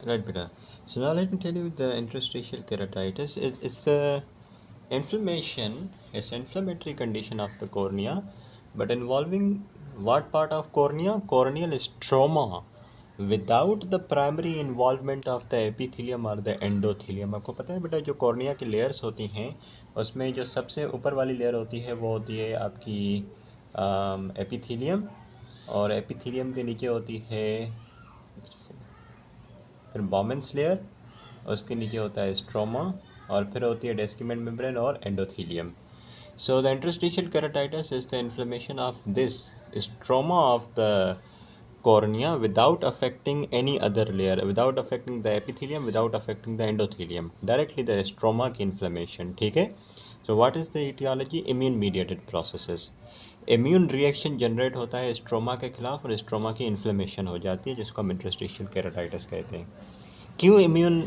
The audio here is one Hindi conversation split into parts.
Right, beta. So now let me tell you the interstitial keratitis is a inflammation. It's an inflammatory condition of the cornea, but involving what part of cornea? Corneal stroma, without the primary involvement of the epithelium or the endothelium. आपको पता है बेटा जो कॉर्निया की लेयर्स होती हैं उसमें जो सबसे ऊपर वाली लेयर होती है वो होती है आपकी एपिथेलियम, और एपिथेलियम के नीचे होती है फिर बॉमेंस लेयर, और उसके नीचे होता है स्ट्रोमा, और फिर होती है डेस्किमेंट मेम्ब्रेन और endothelium. So the interstitial keratitis is the inflammation of this stroma of the cornea without affecting any other layer, without affecting the epithelium, without affecting the endothelium, directly the stroma की inflammation. ठीक है. So what is the etiology? Immune mediated processes. Immune reaction generate होता है स्ट्रोमा के खिलाफ और स्ट्रोमा की इन्फ्लेमेशन हो जाती है जिसको हम इंटरस्टिशियल केराटाइटिस कहते हैं. क्यों इम्यून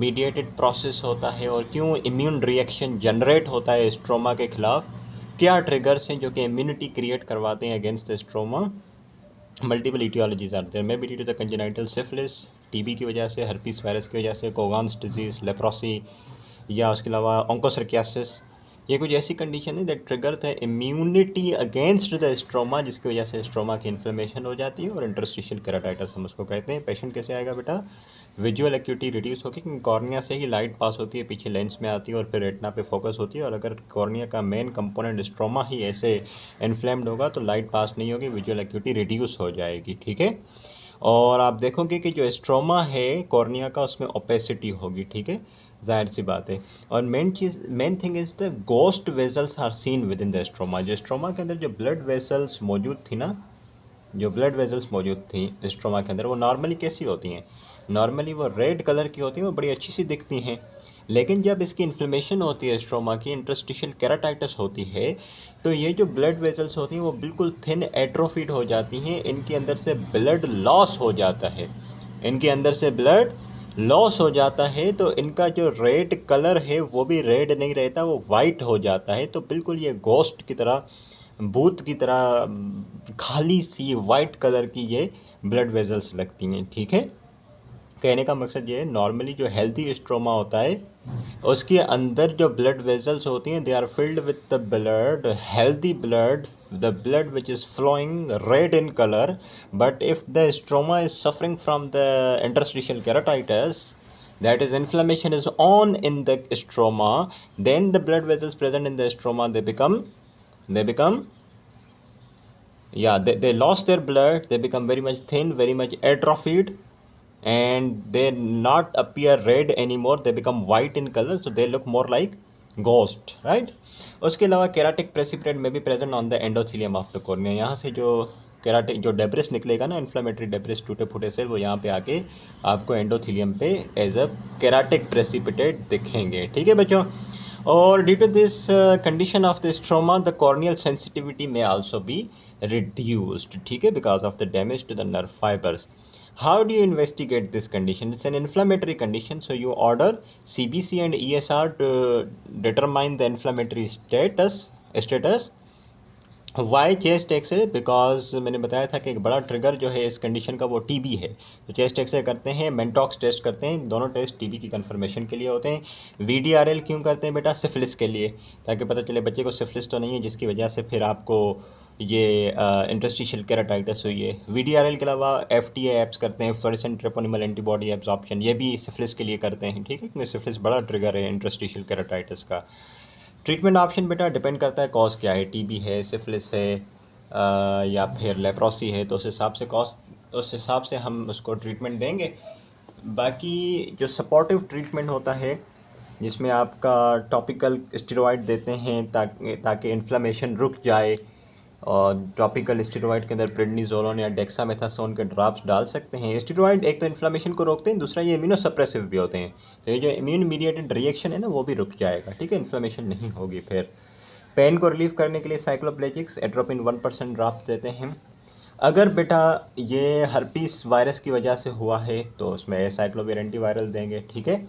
मीडिएटेड प्रोसेस होता है और क्यों इम्यून रिएक्शन जनरेट होता है स्ट्रोमा के खिलाफ? क्या ट्रिगर्स हैं जो कि इम्यूनिटी क्रिएट करवाते हैं against the stroma? Multiple etiologies are there, may be due to the congenital syphilis, TB की वजह से, हर्पीस वायरस की वजह से, कोगान्स डिजीज़, लेप्रोसी, या उसके अलावा ऑन्कोसर्कियासिस. ये कुछ ऐसी कंडीशन है that trigger the immunity against the stroma जिसकी वजह से स्ट्रोमा की इन्फ्लेमेशन हो जाती है और इंटरस्टिशियल केराटाइटिस हम उसको कहते हैं. पेशेंट कैसे आएगा बेटा? विजुअल एक्यूटी रिड्यूस होगी क्योंकि कॉर्निया से ही लाइट पास होती है, पीछे लेंस में आती है और फिर रेटिना पे फोकस होती है, और अगर कॉर्निया का मेन कंपोनेंट स्ट्रोमा ही ऐसे इन्फ्लेम्ड होगा तो लाइट पास नहीं होगी, विजुअल एक्यूटी रिड्यूस हो जाएगी. ठीक है. और आप देखोगे कि जो स्ट्रोमा है कॉर्निया का उसमें ओपेसिटी होगी. ठीक है, जाहिर सी बात है. और main thing is the ghost vessels are seen within the stroma. जो स्ट्रोमा के अंदर जो ब्लड वेसल्स मौजूद थी ना, जो ब्लड वेजल्स मौजूद थी स्ट्रोमा के अंदर, वो नॉर्मली कैसी होती हैं? नॉर्मली वो रेड कलर की होती हैं, वो बड़ी अच्छी सी दिखती हैं. लेकिन जब इसकी इन्फ्लेमेशन होती है स्ट्रोमा की, इंटरस्टिशियल केराटाइटिस होती है, तो ये जो ब्लड वेसल्स होती हैं वो बिल्कुल थिन एट्रोफिड हो जाती हैं, इनके अंदर से ब्लड लॉस हो जाता है, इनके अंदर से ब्लड लॉस हो जाता है. तो इनका जो रेड कलर है वो भी रेड नहीं रहता, वो वाइट हो जाता है. तो बिल्कुल ये गोस्ट की तरह, भूत की तरह खाली सी वाइट कलर की ये ब्लड वेजल्स लगती हैं. ठीक है. कहने का मकसद ये है, नॉर्मली जो हेल्दी स्ट्रोमा होता है उसके अंदर जो ब्लड वेजल्स होती हैं they are filled with the blood, healthy blood, the blood which is flowing red in colour. But if the stroma is suffering from the interstitial keratitis, that is inflammation is on in the stroma, then the blood vessels present in the stroma they become they lost their blood, they become very much thin, very much atrophied, and they not appear red anymore, they become white in color, so they look more like ghost, right? उसके अलावा केराटिक प्रेसिपिटेट में भी present on the endothelium of the cornea. यहाँ से जो केराटिक जो डेब्रिस निकलेगा ना, इन्फ्लेमेटरी डेब्रिस, टूटे फूटे सेल, वो यहाँ पे आके आपको एंडोथीलियम पे एज अ केराटिक प्रेसिपिटेट दिखेंगे. ठीक है बच्चों. और due to this condition of the stroma the corneal sensitivity may also be reduced. ठीक है, because of the damage to the nerve fibres. How do you investigate this condition? It's an inflammatory condition, so you order CBC and ESR to determine the inflammatory status. Why chest X-ray? Because मैंने बताया था कि एक बड़ा ट्रिगर जो है इस कंडीशन का वो टीबी है. तो चेस्ट एक्सरे करते हैं, मेंटॉक्स टेस्ट करते हैं, दोनों टेस्ट टीबी की कंफर्मेशन के लिए होते हैं. VDRL क्यों करते हैं बेटा? सिफिलिस के लिए, ताकि पता चले बच्चे को सिफिलिस तो नहीं है जिसकी वजह से फिर आपको ये इंटरस्टिशियल केराटाइटिस हुई है. VDRL के अलावा FTA एप्स करते हैं, फ्लोरेसेंट ट्रोपोनिमल एंटीबॉडी एब्जॉर्प्शन, ये भी सिफिलिस के लिए करते हैं. ठीक है, क्योंकि सिफिलिस बड़ा ट्रिगर है इंटरस्टिशियल केराटाइटिस का. ट्रीटमेंट ऑप्शन बेटा डिपेंड करता है कॉज क्या है, टीबी है, सिफिलिस है, या फिर लेप्रोसी है, तो उस हिसाब से उस हिसाब से हम उसको ट्रीटमेंट देंगे. बाकी जो सपोर्टिव ट्रीटमेंट होता है जिसमें आपका टॉपिकल स्टेरॉइड देते हैं ताकि इन्फ्लेमेशन रुक जाए, और टॉपिकल स्टेरॉइड के अंदर प्रेडनिसोलोन या डेक्सामेथासोन के ड्रॉप्स डाल सकते हैं. स्टेरॉइड एक तो इन्फ्लेमेशन को रोकते हैं, दूसरा ये इम्यूनोसप्रेसिव भी होते हैं, तो ये जो इम्यून मीडिएटेड रिएक्शन है ना वो भी रुक जाएगा. ठीक है, इन्फ्लेमेशन नहीं होगी. फिर पेन को रिलीव करने के लिए साइक्लोप्लेजिक्स, एट्रोपिन 1% ड्रॉप देते हैं. अगर बेटा ये हर्पीस वायरस की वजह से हुआ है तो उसमें साइक्लोविर एंटीवायरल देंगे. ठीक है.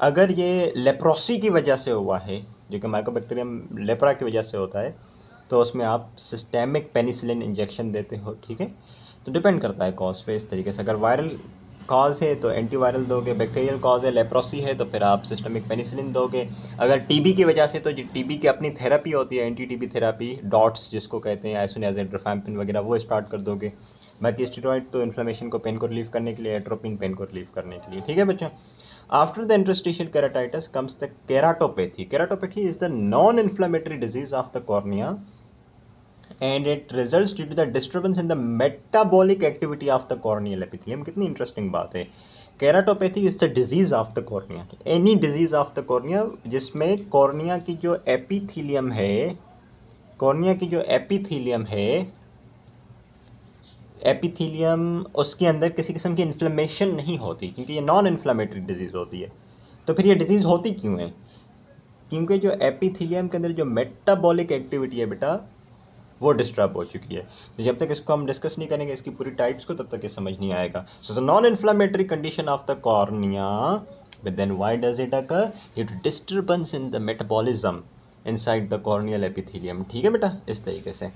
अगर ये लेप्रोसी की वजह से हुआ है, जो कि माइकोबैक्टीरियम लेप्रा की वजह से होता है, तो उसमें आप सिस्टेमिक पेनिसिलिन इंजेक्शन देते हो. ठीक है. तो डिपेंड करता है कॉज पे. इस तरीके से अगर वायरल कॉज है तो एंटीवायरल दोगे, बैक्टीरियल कॉज है लेप्रोसी है तो फिर आप सिस्टमिक पेनिसिलिन दोगे। अगर टीबी की वजह से तो टीबी की अपनी थेरेपी होती है, एंटी टीबी थेरेपी, डॉट्स जिसको कहते हैं, आइसोनियाज़िड, रिफैम्पिन वगैरह, वो स्टार्ट कर दोगे। बाकी स्टेरॉइड तो इन्फ्लेमेशन को, पेन को रिलीव करने के लिए, एट्रोपिन पेन को रिलीव करने के लिए, ठीक है बच्चों। After the interstitial keratitis comes the keratopathy. Keratopathy is the non inflammatory disease of the cornea and it results due to the disturbance in the metabolic activity of the corneal epithelium। कितनी इंटरेस्टिंग बात है। Keratopathy is the disease of the cornea, any disease of the cornea जिसमें कॉर्निया की जो एपिथीलियम है, कॉर्निया की जो एपिथीलियम है, एपिथीलियम उसके अंदर किसी किस्म की इन्फ्लेमेशन नहीं होती, क्योंकि ये नॉन इन्फ्लेमेटरी डिजीज़ होती है। तो फिर ये डिजीज़ होती क्यों है? क्योंकि जो एपिथीलियम के अंदर जो मेटाबॉलिक एक्टिविटी है बेटा, वो डिस्टर्ब हो चुकी है। तो जब तक इसको हम डिस्कस नहीं करेंगे इसकी पूरी टाइप्स को, तब तक ये समझ नहीं आएगा। So non inflammatory condition of the cornea, but then why does it occur? Due to disturbance in the metabolism inside the corneal epithelium, ठीक है बेटा, इस तरीके से।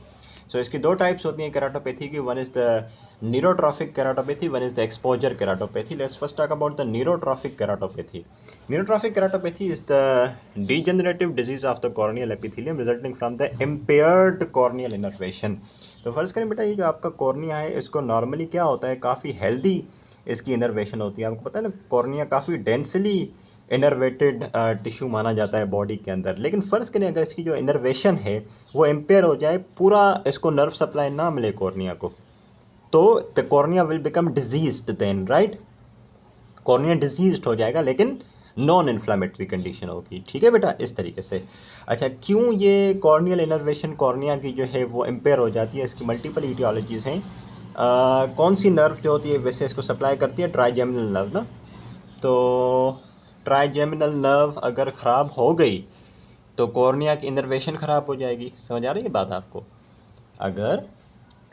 सो इसकी दो टाइप्स होती हैं केराटोपैथी की, one is the neurotrophic keratopathy, one is the exposure keratopathy. Let's first talk about the neurotrophic keratopathy. Neurotrophic keratopathy is the degenerative disease of the corneal epithelium resulting from the impaired corneal innervation। तो फर्ज करें बेटा, ये जो आपका कॉर्निया है इसको नॉर्मली क्या होता है, काफ़ी हेल्दी इसकी इनर्वेशन होती है। आपको पता है ना, कॉर्निया काफ़ी डेंसली इनर्वेटेड टिश्यू माना जाता है बॉडी के अंदर। लेकिन फ़र्ज़ करें अगर इसकी जो इनर्वेशन है वो इम्पेयर हो जाए, पूरा इसको नर्व सप्लाई ना मिले कॉर्निया को, तो the cornea will become diseased then, right. Cornea diseased हो जाएगा, लेकिन नॉन इन्फ्लामेटरी कंडीशन होगी, ठीक है बेटा, इस तरीके से। अच्छा, क्यों ये कॉर्नियल इनर्वेशन कॉर्निया की जो है वो इम्पेयर हो जाती है? इसकी मल्टीपल ईटियोलॉजीज़ हैं। कौन सी नर्व जो होती है वैसे इसको सप्लाई करती है? ट्राइजेमिनल नर्व ना। तो ट्राइजेमिनल नर्व अगर ख़राब हो गई तो कॉर्निया की इनर्वेशन ख़राब हो जाएगी। समझ आ रही है बात आपको? अगर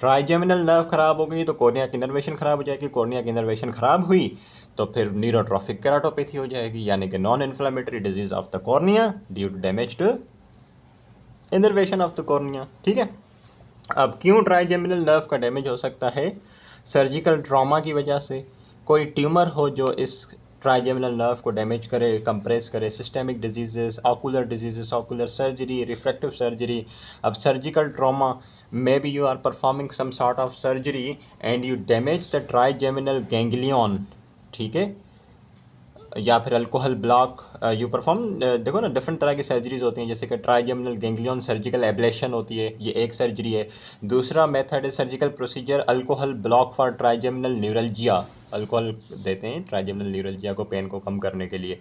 ट्राइजेमिनल नर्व ख़राब हो गई तो कॉर्निया की इनर्वेशन ख़राब हो जाएगी, कॉर्निया की इनर्वेशन ख़राब हुई तो फिर न्यूरोट्रॉफिक केराटोपैथी हो जाएगी, यानी कि non inflammatory disease of the cornea due to damage to innervation of the cornea, ठीक है। अब क्यों ट्राइजेमिनल नर्व का डैमेज हो सकता है? सर्जिकल ट्रॉमा की वजह से, कोई ट्यूमर हो जो इस ट्राइजेमिनल नर्व को डैमेज करे, कंप्रेस करे, systemic diseases, ocular surgery, refractive surgery. अब surgical trauma, maybe you are performing some sort of surgery and you damage the trigeminal ganglion, ठीक है, या फिर अल्कोहल ब्लॉक यू परफॉर्म। देखो ना, डिफरेंट तरह की सर्जरीज होती हैं, जैसे कि ट्राइजेमिनल गैंग्लियन सर्जिकल एब्लेशन होती है, ये एक सर्जरी है। दूसरा मेथड है surgical procedure alcohol block for trigeminal neuralgia, alcohol देते हैं ट्राइजेमिनल न्यूरल्जिया को, पेन को कम करने के लिए।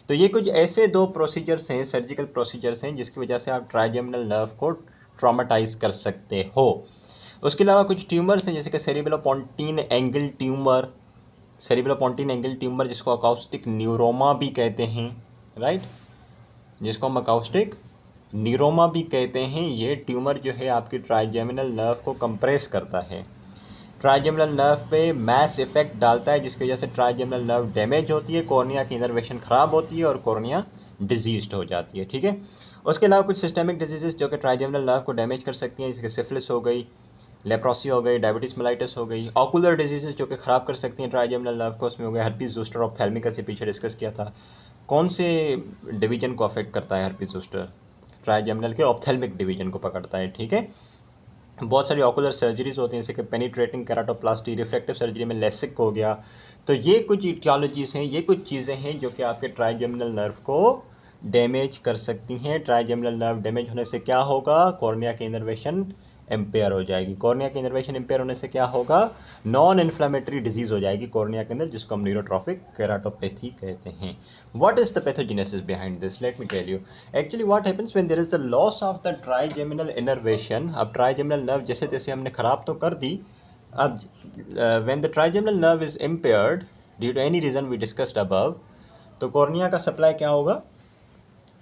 तो ये कुछ ऐसे दो प्रोसीजर्स हैं, सर्जिकल प्रोसीजर्स हैं, जिसकी वजह से आप ट्राइजेमिनल नर्व को ट्रॉमाटाइज कर सकते हो। उसके अलावा कुछ ट्यूमर्स हैं, जैसे कि सेरिब्रोपोंटिन एंगल ट्यूमर, सेरिब्रोपोंटिन एंगल ट्यूमर जिसको अकाउस्टिक न्यूरोमा भी कहते हैं, राइट, जिसको हम अकाउस्टिक न्यूरोमा भी कहते हैं। ये ट्यूमर जो है आपकी ट्राइजेमिनल नर्व को कंप्रेस करता है, ट्राइजेमिनल नर्व पे मैस इफेक्ट डालता है, जिसकी वजह से ट्राइजेमिनल नर्व डैमेज होती है, कॉर्निया की इनर्वेशन ख़राब होती है और कॉर्निया डिजीज्ड हो जाती है, ठीक है। उसके अलावा कुछ सिस्टेमिक डिजीजेस जो कि ट्राइजेमिनल नर्व को डैमेज कर सकती हैं, जैसे सिफिलिस हो गई, लेप्रोसी हो गई, डायबिटीज मेलाइटिस हो गई। ऑकुलर डिजीजेस जो कि ख़राब कर सकती हैं ट्राइजेमिनल नर्व को, उसमें हो गया हर्पीज जोस्टर ऑप्थेल्मिकस, से पीछे डिस्कस किया था। कौन से डिवीजन को अफेक्ट करता है हर्पीज जोस्टर? ट्राइजेमिनल के ऑप्थेल्मिक डिवीजन को पकड़ता है, ठीक है। बहुत सारी ऑकुलर सर्जरीज होती हैं, जैसे कि पेनिट्रेटिंग केराटोप्लास्टी, रिफ्रैक्टिव सर्जरी में लेसिक हो गया। तो ये कुछ इटियोलॉजीज़ हैं, ये कुछ चीज़ें हैं जो कि आपके ट्राइजेमिनल नर्व को डैमेज कर सकती हैं। ट्राइजेमिनल नर्व डैमेज होने से क्या होगा? कॉर्निया की इनर्वेशन इम्पेयर हो जाएगी। कॉर्निया की इनर्वेशन इम्पेयर होने से क्या होगा? नॉन इन्फ्लेमेटरी डिजीज़ हो जाएगी कॉर्निया के अंदर, जिसको हम न्यूरोट्रॉफिक केराटोपैथी कहते हैं। What is the pathogenesis behind this? Let me tell you. Actually what happens when there is the loss of the trigeminal innervation. अब ट्राइजेमिनल नर्व जैसे तैसे हमने ख़राब तो कर दी, अब when the trigeminal nerve is impaired due to any reason we discussed above, तो कॉर्निया का सप्लाई क्या होगा?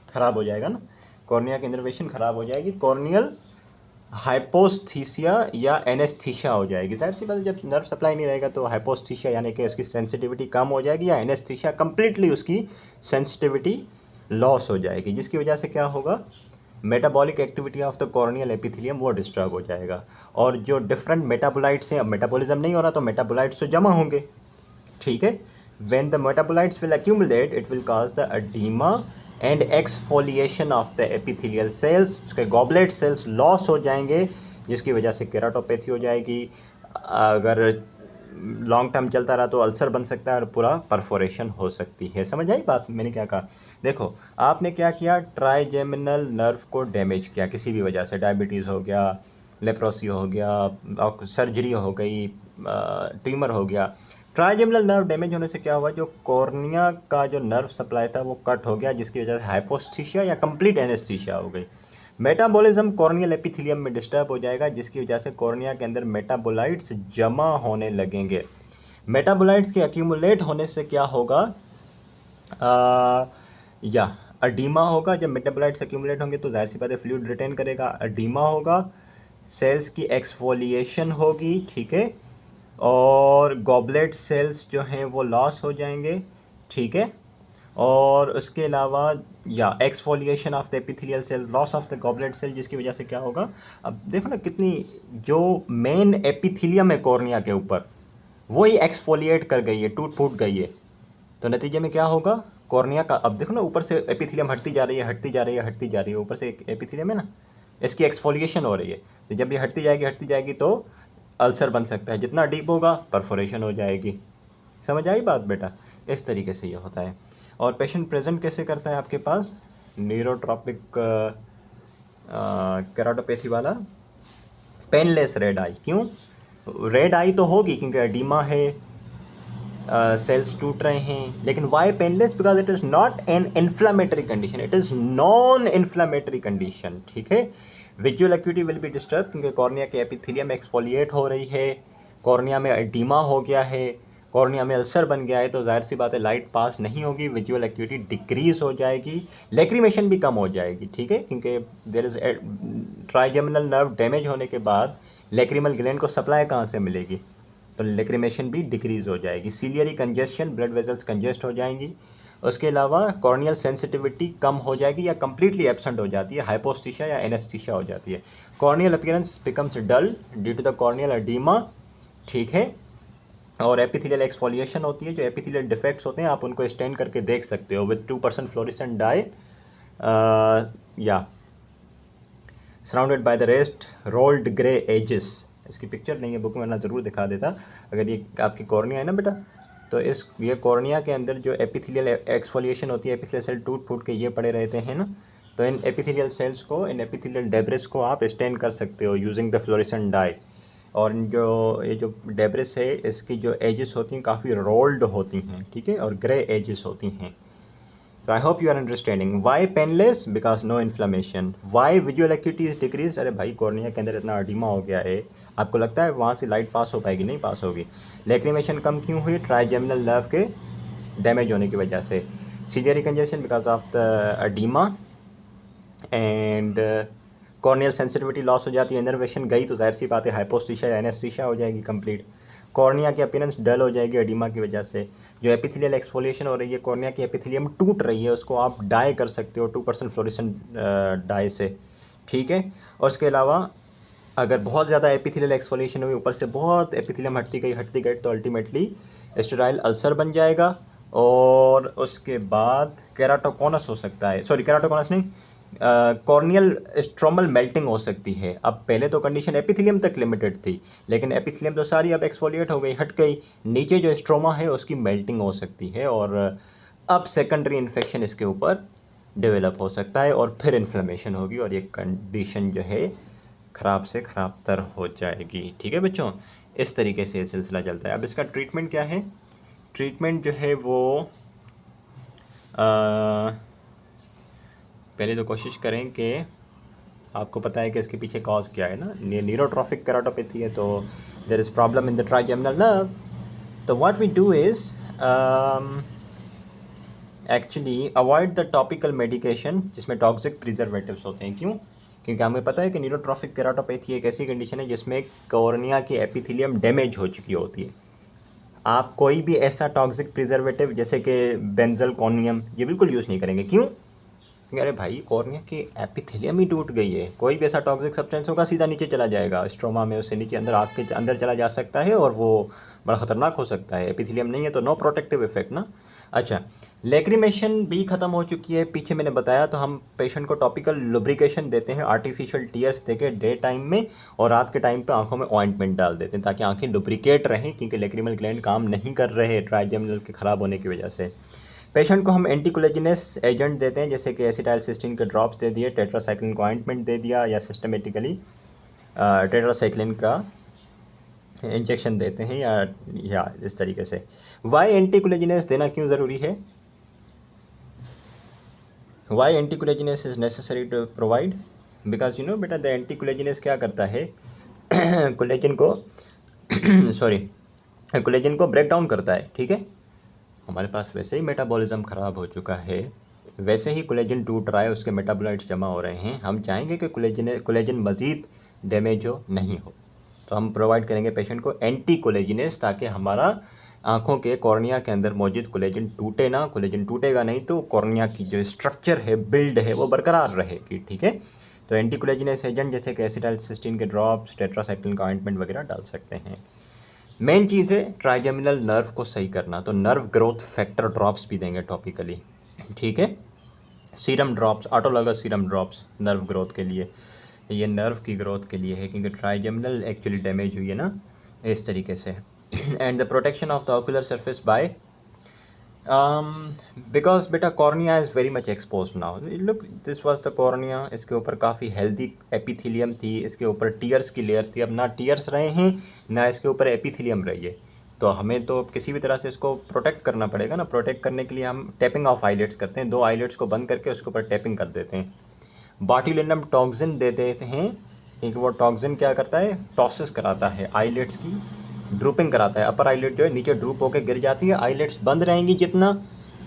ख़राब हो जाएगा ना, कॉर्निया की इनर्वेशन ख़राब हो जाएगी, कॉर्नियल हाइपोस्थीसिया या एनेस्थीसिया हो जाएगी। जाहिर सी बात, जब नर्व सप्लाई नहीं रहेगा तो हाइपोस्थीसिया यानी कि उसकी सेंसिटिविटी कम हो जाएगी, या एनेस्थीसिया कंप्लीटली उसकी सेंसिटिविटी लॉस हो जाएगी, जिसकी वजह से क्या होगा? Metabolic activity of the corneal epithelium वो डिस्टर्ब हो जाएगा, और जो डिफरेंट मेटाबोलाइट्स हैं, अब मेटाबॉलिज्म नहीं हो रहा तो मेटाबोलाइट्स तो जमा होंगे, ठीक है। When the metabolites will accumulate it will cause the oedema and exfoliation of the epithelial cells, उसके गॉबलेट सेल्स लॉस हो जाएंगे जिसकी वजह से केराटोपैथी हो जाएगी। अगर लॉन्ग टर्म चलता रहा तो अल्सर बन सकता है और पूरा परफोरेशन हो सकती है। समझ आई बात मैंने क्या कहा? देखो आपने क्या किया, ट्राइजेमिनल नर्व को डैमेज किया किसी भी वजह से, डायबिटीज़ हो गया, लेप्रोसी हो गया, सर्जरी हो गई, ट्यूमर हो गया। ट्राइजेमिनल नर्व डैमेज होने से क्या हुआ, जो कॉर्निया का जो नर्व सप्लाई था वो कट हो गया जिसकी वजह से हाइपोस्थीसिया या कंप्लीट एनेस्थीसिया हो गई। मेटाबॉलिज्म कॉर्नियल एपिथेलियम में डिस्टर्ब हो जाएगा जिसकी वजह से कॉर्निया के अंदर मेटाबोलाइट्स जमा होने लगेंगे। मेटाबोलाइट्स के एक्यूमुलेट होने से क्या होगा, या अडीमा होगा। जब मेटाबोलाइट्स एक्यूमुलेट होंगे तो जाहिर सी बात है फ्लूइड रिटेन करेगा, अडीमा होगा, सेल्स की एक्सफोलिएशन होगी, ठीक है, और गॉबलेट सेल्स जो हैं वो लॉस हो जाएंगे, ठीक है। और उसके अलावा या exfoliation of the epithelial cell, loss of the goblet cell, जिसकी वजह से क्या होगा, अब देखो ना कितनी जो मेन एपिथेलियम है कॉर्निया के ऊपर वही एक्सफोलिएट कर गई है, टूट फूट गई है। तो नतीजे में क्या होगा, कॉर्निया का, अब देखो ना ऊपर से एपिथेलियम हटती जा रही है, हटती जा रही है, हटती जा रही है, ऊपर से एक एपिथेलियम है ना, इसकी एक्सफोलिएशन हो रही है। तो जब ये हटती जाएगी तो अल्सर बन सकता है, जितना डीप होगा परफोरेशन हो जाएगी। समझ आई बात बेटा? इस तरीके से ये होता है। और पेशेंट प्रेजेंट कैसे करता है आपके पास, न्यूरोट्रॉपिक केराटोपैथी वाला, पेनलेस रेड आई। क्यों रेड आई तो होगी, क्योंकि एडीमा है, सेल्स टूट रहे हैं, लेकिन why painless, because it is not an inflammatory condition, it is non inflammatory condition, ठीक है। Visual acuity will be disturb क्योंकि कॉर्निया के एपिथेलियम एक्सफोलिएट हो रही है, कॉर्निया में एडीमा हो गया है, कॉर्निया में अल्सर बन गया है, तो जाहिर सी बात है लाइट पास नहीं होगी, विजुअल एक्यूटी डिक्रीज हो जाएगी, लेक्रीमेशन भी कम हो जाएगी, ठीक है, क्योंकि there is trigeminal nerve damage होने के बाद लेक्रीमल ग्लैंड को सप्लाई कहाँ से मिलेगी, तो लेक्रीमेशन भी डिक्रीज हो जाएगी। Ciliary congestion, blood vessels congest हो जाएंगी। उसके अलावा कॉर्नियल सेंसिटिविटी कम हो जाएगी या कम्प्लीटली एब्सेंट हो जाती है, हाइपोस्थीसिया या एनेस्थीसिया हो जाती है। Corneal appearance becomes dull due to the corneal oedema, ठीक है। और एपिथेलियल एक्सफोलिएशन होती है, जो एपिथेलियल डिफेक्ट्स होते हैं आप उनको स्टेन करके देख सकते हो विद 2% फ्लोरेसेंट डाई, या surrounded by the rest rolled grey edges. इसकी पिक्चर नहीं है बुक में, वरना ज़रूर दिखा देता। अगर ये आपकी कॉर्निया है ना बेटा, तो ये कॉर्निया के अंदर जो एपिथेलियल एक्सफोलिएशन होती है, एपिथेलियल सेल टूट फूट के ये पड़े रहते हैं ना, तो इन एपिथेलियल सेल्स को, इन एपिथेलियल डेब्रिस को आप स्टेन कर सकते हो यूजिंग द फ्लोरेसेंट डाई। और ये जो डेब्रिस है इसकी जो एजेस होती हैं काफ़ी रोल्ड होती हैं, ठीक है, और ग्रे एजेस होती हैं। तो I hope you are understanding. Why painless, because no inflammation. Why visual acuity is decrease, अरे भाई कॉर्निया के अंदर इतना एडीमा हो गया है, आपको लगता है वहाँ से लाइट पास हो पाएगी? नहीं पास होगी। लेक्रीमेशन कम क्यों हुई? ट्राइजेमिनल नर्व के डैमेज होने की वजह से। Ciliary congestion because of the oedema, and corneal sensitivity loss हो जाती है, इनर्वेशन गई तो जाहिर सी बात है हाइपोस्थीसिया या एनेस्थीसिया हो जाएगी कंप्लीट। कॉर्निया की अपीयरेंस डल हो जाएगी एडिमा की वजह से। जो एपिथेलियल एक्सफोलिएशन हो रही है, कॉर्निया की एपिथेलियम टूट रही है, उसको आप डाई कर सकते हो 2% फ्लोरेसेंट डाई से, ठीक है। और उसके अलावा अगर बहुत ज़्यादा एपिथेलियल एक्सफोलिएशन हुई, ऊपर से बहुत एपिथेलियम हटती गई तो अल्टीमेटली स्टेराइल अल्सर बन जाएगा, और उसके बाद केराटोकोनस हो सकता है, सॉरी केराटोकोनस नहीं, कॉर्नियल स्ट्रोमल मेल्टिंग हो सकती है। अब पहले तो कंडीशन एपिथेलियम तक लिमिटेड थी, लेकिन एपिथेलियम तो सारी अब एक्सफोलिएट हो गई, हट गई, नीचे जो स्ट्रोमा है उसकी मेल्टिंग हो सकती है, और अब सेकेंडरी इन्फेक्शन इसके ऊपर डेवलप हो सकता है, और फिर इन्फ्लेमेशन होगी, और ये कंडीशन जो है ख़राब से ख़राब तर हो जाएगी, ठीक है बच्चों। इस तरीके से ये सिलसिला चलता है। अब इसका ट्रीटमेंट क्या है? ट्रीटमेंट जो है वो पहले तो कोशिश करें कि आपको पता है कि इसके पीछे कॉज क्या है ना, न्यूरोट्रॉफिक केराटोपैथी है, तो there is problem in the trigeminal nerve. तो what we do is actually avoid the topical medication जिसमें टॉक्सिक प्रिजर्वेटिव्स होते हैं। क्यों? क्योंकि हमें पता है कि न्यूरोट्रॉफिक केराटोपैथी एक ऐसी कंडीशन है जिसमें कॉर्निया की एपिथेलियम डैमेज हो चुकी होती है। आप कोई भी ऐसा टॉक्सिक प्रिजर्वेटिव जैसे कि बेंजलकोनियम ये बिल्कुल यूज़ नहीं करेंगे। क्यों? अरे भाई कॉर्निया की एपिथेलियम ही टूट गई है, कोई भी ऐसा टॉक्सिक सब्सटेंस होगा सीधा नीचे चला जाएगा स्ट्रोमा में, उससे नीचे अंदर आग के अंदर चला जा सकता है और वो बड़ा ख़तरनाक हो सकता है। एपिथेलियम नहीं है तो नो प्रोटेक्टिव इफेक्ट ना। अच्छा, लेक्रीमेशन भी ख़त्म हो चुकी है, पीछे मैंने बताया। तो हम पेशेंट को टॉपिकल लुब्रिकेशन देते हैं आर्टिफिशियल टीयर्स देके डे टाइम में, और रात के टाइम पे आंखों में ऑइंटमेंट डाल देते हैं ताकि आंखें लुब्रिकेट रहें, क्योंकि लेक्रीमल ग्लैंड काम नहीं कर रहे ट्राइजेमिनल के ख़राब होने की वजह से। पेशेंट को हम एंटीकोलेजिनस एजेंट देते हैं, जैसे कि एसिटाइलसिस्टीन के ड्रॉप्स दे दिए, टेट्रासाइक्लिन को ऑइंटमेंट दे दिया, या सिस्टमेटिकली टेट्रासाइक्लिन का इंजेक्शन देते हैं, या इस तरीके से। वाई एंटीकोलेजिनस देना क्यों ज़रूरी है? Why anticollagenase is necessary to provide? Because बेटा द एंटीकोलेजिनस क्या करता है कोलेजन को सॉरी कोलेजन को ब्रेक डाउन करता है, ठीक है। हमारे पास वैसे ही मेटाबॉलिज्म ख़राब हो चुका है, वैसे ही कोलेजन टूट रहा है, उसके मेटाबोलाइट्स जमा हो रहे हैं। हम चाहेंगे कि कोलेजन मज़ीद डैमेज हो, नहीं हो, तो हम प्रोवाइड करेंगे पेशेंट को एंटी कोलेजिनेस, ताकि हमारा आँखों के कॉर्निया के अंदर मौजूद कोलेजन टूटे ना। कोलेजन टूटेगा नहीं तो कॉर्निया की जो स्ट्रक्चर है, बिल्ड है, वो बरकरार रहेगी, ठीक है। तो एंटी कोलेजिनेस एजेंट जैसे कि एसिटाइलसिस्टीन के ड्रॉप्स, टेट्रासाइक्लिन का ऑइंटमेंट वगैरह डाल सकते हैं। मेन चीज़ है ट्राइजेमिनल नर्व को सही करना, तो नर्व ग्रोथ फैक्टर ड्रॉप्स भी देंगे टॉपिकली, ठीक है। Serum drops, autologous serum drops nerve growth के लिए, ये नर्व की ग्रोथ के लिए है, क्योंकि ट्राइजेमिनल एक्चुअली डैमेज हुई है ना इस तरीके से। And the protection of the ocular surface by because बेटा cornea is very much expose now. Look, this was the cornea, इसके ऊपर काफ़ी हेल्दी एपिथेलियम थी, इसके ऊपर टीयर्स की लेयर थी। अब ना टीयर्स रहे हैं ना इसके ऊपर एपिथेलियम रही है, तो हमें तो किसी भी तरह से इसको प्रोटेक्ट करना पड़ेगा ना। प्रोटेक्ट करने के लिए हम टैपिंग ऑफ आईलेट्स करते हैं, 2 आईलेट्स को बंद करके उसके ऊपर टैपिंग कर देते हैं। बॉटुलिनम टॉक्सिन दे देते हैं, क्योंकि वो टॉक्सिन क्या करता है, टॉसिस कराता है, आईलेट्स की ड्रूपिंग कराता है। अपर आईलेट जो है नीचे ड्रूप होकर गिर जाती है, आईलेट्स बंद रहेंगी जितना,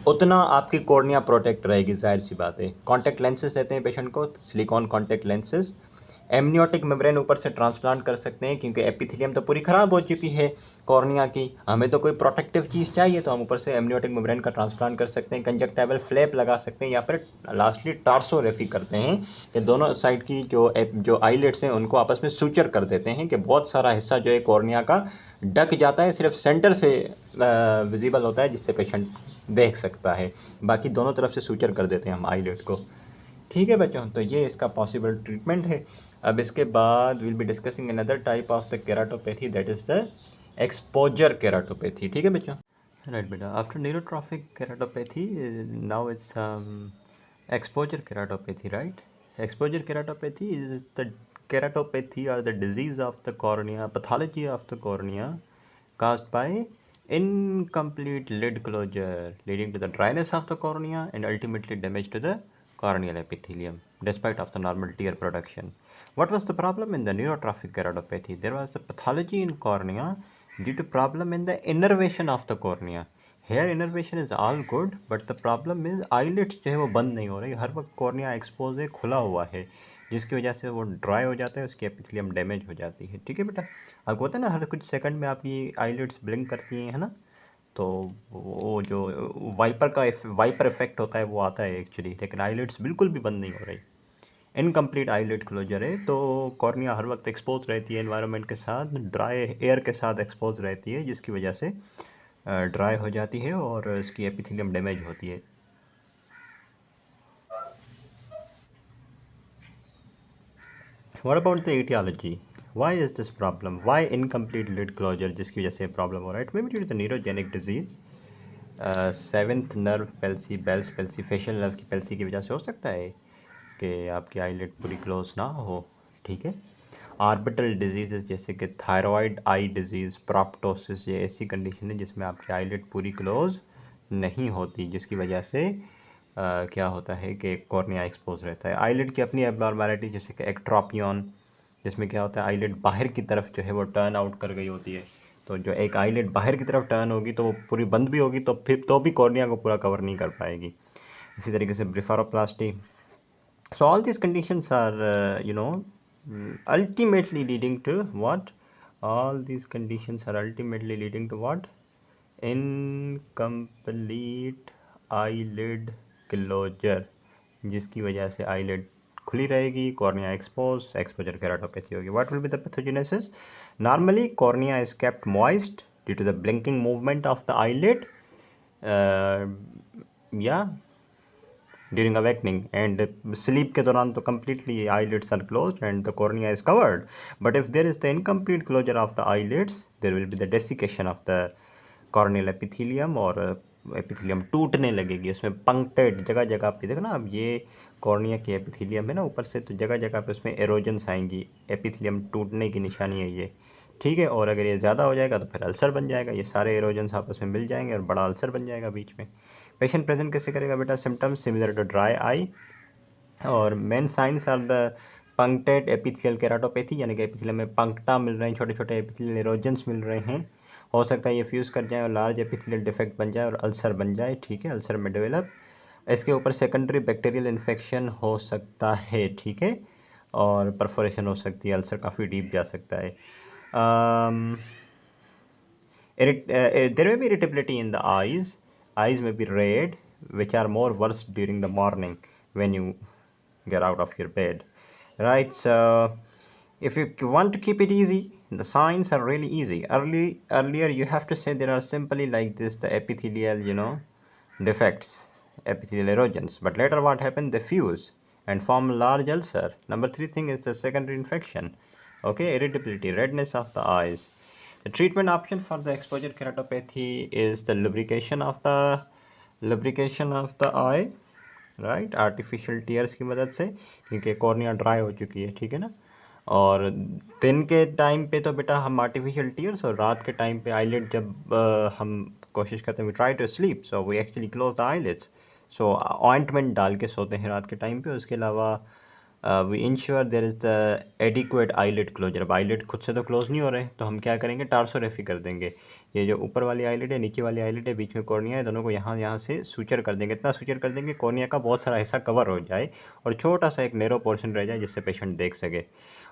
उतना आपकी कॉर्निया प्रोटेक्ट रहेगी, जाहिर सी बात है। कॉन्टैक्ट लेंसेज देते हैं पेशेंट को, silicon contact lenses. Amniotic membrane ऊपर से ट्रांसप्लांट कर सकते हैं, क्योंकि एपिथेलियम तो पूरी ख़राब हो चुकी है कॉर्निया की, हमें तो कोई प्रोटेक्टिव चीज़ चाहिए, तो हम ऊपर से एमनियोटिक मेम्ब्रेन का ट्रांसप्लांट कर सकते हैं। कंजक्टाइवल फ्लैप लगा सकते हैं, या फिर लास्टली टार्सोरेफी करते हैं, कि दोनों साइड की जो आईलेट्स हैं उनको आपस में सूचर कर देते हैं, कि बहुत सारा हिस्सा जो है कॉर्निया का ढक जाता है, सिर्फ सेंटर से विजिबल होता है, जिससे पेशेंट देख सकता है, बाकी दोनों तरफ से सूचर कर देते हैं हम आईलेट को, ठीक है बच्चों। तो ये इसका पॉसिबल ट्रीटमेंट है। अब इसके बाद will be discussing another type of the keratopathy, that is the exposure keratopathy, ठीक है बच्चों। राइट बेटा, after neurotrophic keratopathy now it's exposure keratopathy, right? Exposure keratopathy is the keratopathy or the disease of the cornea, pathology of the cornea caused by incomplete lid closure, leading to the dryness of the cornea and ultimately damage to the corneal epithelium despite of the normal tear production. What was the problem in the neurotrophic keratopathy? There was the pathology in cornea due to problem in the innervation of the cornea. Here innervation is all good, but the problem is eyelids जो है वो बंद नहीं हो रही, हर वक्त कॉर्निया एक्सपोज है, खुला हुआ है, जिसकी वजह से वो ड्राई हो जाता है, उसकी एपिथेलियम डैमेज हो जाती है, ठीक है बेटा। आपको होता है ना हर कुछ सेकंड में आपकी आईलिट्स ब्लिंक करती हैं, है ना, तो वो जो वाइपर इफेक्ट होता है वो आता है एक्चुअली, लेकिन आईलिट्स बिल्कुल भी बंद नहीं हो रही, इनकम्प्लीट आईलिट क्लोजर है। तो कॉर्निया हर वक्त एक्सपोज रहती है एनवायरनमेंट के साथ, ड्राई एयर के साथ एक्सपोज रहती है, जिसकी वजह से ड्राई हो जाती है और इसकी एपिथेलियम डैमेज होती है। What about the etiology, why is this problem, why incomplete lid closure, जिसकी वजह से प्रॉब्लम हो रहा है? It may be due to the neurogenic disease, seventh nerve palsy, Bell's palsy, facial nerve की पेल्सी की वजह से हो सकता है कि आपकी आईलिड पूरी क्लोज ना हो, ठीक है। ऑर्बिटल डिजीज़ जैसे कि थायराइड आई डिजीज़, प्रोप्टोसिस, ये ऐसी कंडीशन है जिसमें आपकी आईलिड पूरी क्लोज नहीं होती, जिसकी वजह से क्या होता है कि कॉर्निया एक्सपोज रहता है। आईलिड की अपनी एब्नॉर्मैलिटी जैसे कि एक्ट्रोपियन, जिसमें क्या होता है आईलिड बाहर की तरफ जो है वो टर्न आउट कर गई होती है, तो जो एक आईलिड बाहर की तरफ टर्न होगी तो वो पूरी बंद भी होगी, तो फिर तो भी कॉर्निया को पूरा कवर नहीं कर पाएगी। इसी तरीके से ब्लिफारोप्लास्टी। So all these conditions are, ultimately leading to what? All these conditions are ultimately leading to what? Incomplete eyelid closure. जिसकी वजह से आईलिड खुली रहेगी, कॉर्निया एक्सपोजर केराटोपैथी होगी. What will be the pathogenesis? Normally cornea is kept moist due to the blinking movement of the eyelid या ड्यूरिंग अवेकनिंग, एंड स्लीप के दौरान तो completely eyelids are closed and the cornea is covered. But if there is the incomplete closure of the eyelids, there will be the desiccation of the corneal epithelium, और एपिथेलियम टूटने लगेगी, उसमें पंक्टेड जगह जगह पे देखो ना, अब ये कॉर्निया के एपिथेलियम है ना ऊपर से, तो जगह जगह पे उसमें एरोजन्स आएंगी, एपिथेलियम टूटने की निशानी है ये, ठीक है. और अगर ये ज़्यादा हो जाएगा तो फिर अल्सर बन जाएगा, ये सारे एरोजन्स आपस में मिल जाएंगे और बड़ा अल्सर बन जाएगा बीच में. पेशेंट प्रेजेंट कैसे करेगा बेटा? Symptoms similar to dry eye, और main signs are the punctate epithelial keratopathy, यानी कि एपिथेलियम में पंक्टा मिल रहे हैं, छोटे छोटे एपिथेलियल एरोजन्स मिल रहे हैं. हो सकता है ये फ्यूज़ कर जाए और लार्ज एपिथेलियल डिफेक्ट बन जाए और अल्सर बन जाए, ठीक है, अल्सर में डेवलप. इसके ऊपर सेकेंडरी बैक्टीरियल इन्फेक्शन हो सकता है, ठीक है, और परफोरेशन हो सकती है, अल्सर काफ़ी डीप जा सकता है. There may be irritability in the eyes. Eyes may be red, which are more worse during the morning when you get out of your bed, right? So if you want to keep it easy, the signs are really easy. Earlier you have to say there are simply like this, the epithelial, defects, epithelial erosions. But later what happened? They fuse and form a large ulcer. Number 3 thing is the secondary infection. Okay, irritability, redness of the eyes. The treatment option for the exposure keratopathy is the lubrication of the eye, right, artificial tears की मदद से, क्योंकि कॉर्निया ड्राई हो चुकी है, ठीक है ना. और दिन के टाइम पे तो बेटा हम आर्टिफिशियल टीयर्स, और रात के टाइम पे आईलिड जब हम कोशिश करते हैं, we try to sleep, so we actually close the eyelids. So ointment डाल के सोते हैं रात के टाइम पे. उसके अलावा we ensure there is the adequate eyelid closure. अब आईलिड खुद से तो क्लोज नहीं हो रहे, तो हम क्या करेंगे? टार्सोरेफी कर देंगे. ये जो ऊपर वाली आईलिड है, नीचे वाली आईलिड है, बीच में कॉर्निया है, दोनों को यहाँ से सूचर कर देंगे. इतना सूचर कर देंगे कॉर्निया का बहुत सारा हिस्सा कवर हो जाए और छोटा सा एक नैरो पोर्शन रह जाए जिससे पेशेंट देख सके.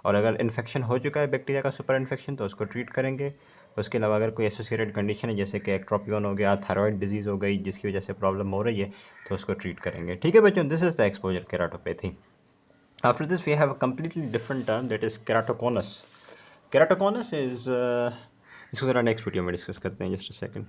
और अगर इन्फेक्शन हो चुका है बैक्टीरिया का, सुपर इन्फेक्शन, तो उसको ट्रीट करेंगे. उसके अलावा अगर कोई एसोसिएटेड कंडीशन है, जैसे कि एक्ट्रोपियन हो गया, थायराइड डिजीज़ हो गई, जिसकी वजह से प्रॉब्लम हो रही है, तो उसको ट्रीट करेंगे. ठीक है बच्चों, this is the exposure keratopathy. After this we have a completely different term, that is keratoconus. Keratoconus is इसको ज़रा नेक्स्ट वीडियो में डिस्कस करते हैं. Just a second.